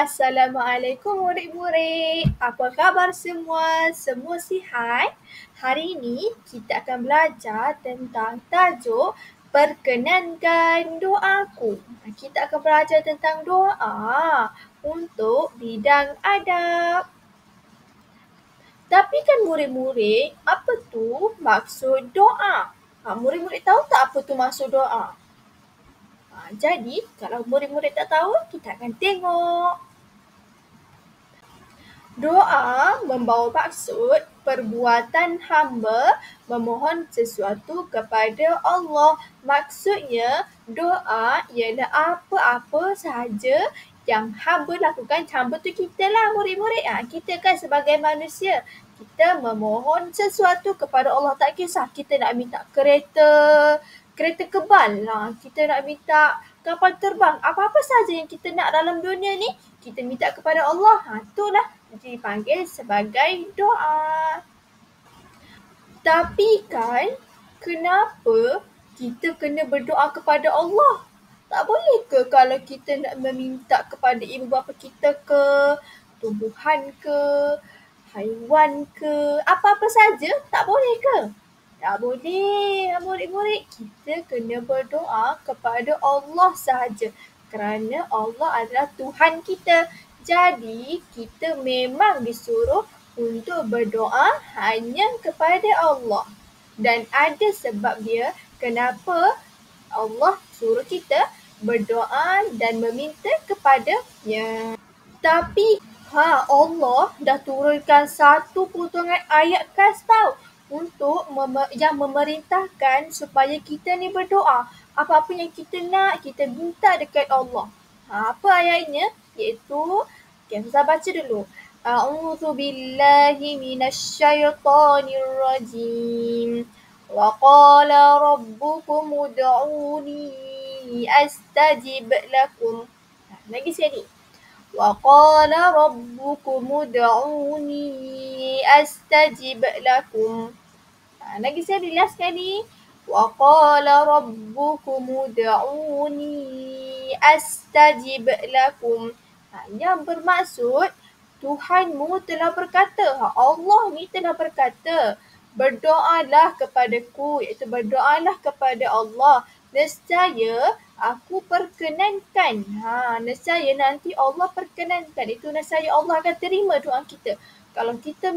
Assalamualaikum murid-murid. Apa khabar semua? Semua sihat? Hari ini kita akan belajar tentang tajuk Perkenankan Doaku. Kita akan belajar tentang doa untuk bidang adab. Tapi kan murid-murid, apa tu maksud doa? Murid-murid tahu tak apa tu maksud doa? Jadi, kalau murid-murid tak tahu, kita akan tengok. Doa membawa maksud perbuatan hamba memohon sesuatu kepada Allah. Maksudnya, doa ialah apa-apa sahaja yang hamba lakukan. Hamba tu kita lah murid-murid. Kita kan sebagai manusia, kita memohon sesuatu kepada Allah. Tak kisah kita nak minta kereta kebal lah. Kita nak minta kapal terbang. Apa-apa saja yang kita nak dalam dunia ni, kita minta kepada Allah. Itulah dipanggil sebagai doa. Tapi kan, kenapa kita kena berdoa kepada Allah? Tak boleh ke kalau kita nak meminta kepada ibu bapa kita ke, tumbuhan ke, haiwan ke, apa-apa saja, tak boleh ke? Tak boleh, murid-murid. Kita kena berdoa kepada Allah sahaja. Kerana Allah adalah Tuhan kita. Jadi, kita memang disuruh untuk berdoa hanya kepada Allah. Dan ada sebab dia kenapa Allah suruh kita berdoa dan meminta kepadanya. Tapi Allah dah turunkan satu potongan ayat khas tau untuk yang memerintahkan supaya kita ni berdoa. Apa-apa yang kita nak, kita minta dekat Allah. Apa ayatnya? Iaitu, saya baca dulu. A'udzu billahi minasyaitonir rajim. Wa qala rabbukum ud'uni astajib lakum. Lagi sekali. Wa qala rabbukum ud'uni astajib lakum. Lagi sekali, last sekali. Wa qala rabbukum ud'uni astajib lakum. Yang bermaksud, Tuhanmu telah berkata, Allah ni telah berkata, berdoalah kepadaku, iaitu berdoalah kepada Allah. Nescaya aku perkenankan. Nescaya nanti Allah perkenankan. Itu nescaya Allah akan terima doa kita. Kalau kita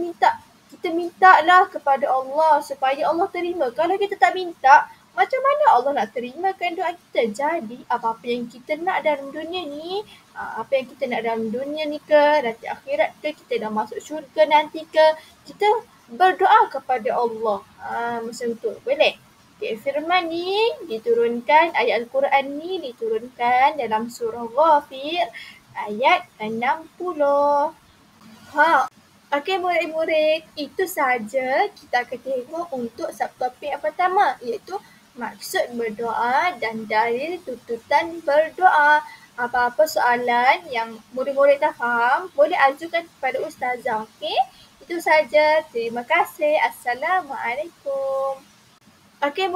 mintalah kepada Allah supaya Allah terima. Kalau kita tak minta, macam mana Allah nak terimakan doa kita? Jadi, apa-apa yang kita nak dalam dunia ni, apa yang kita nak dalam dunia ni ke, nanti akhirat ke, kita dah masuk syurga nanti ke, kita berdoa kepada Allah. Macam tu. Boleh? Okay, firman ni diturunkan, ayat Al-Quran ni diturunkan dalam surah Ghafir ayat 60. Okey murid-murid, itu sahaja kita akan tengok untuk subtopik yang pertama, iaitu maksud berdoa dan dalil tuntutan berdoa. Apa-apa soalan yang murid-murid tak faham, boleh ajukan kepada ustazah. Okey? Itu sahaja. Terima kasih. Assalamualaikum. Okey.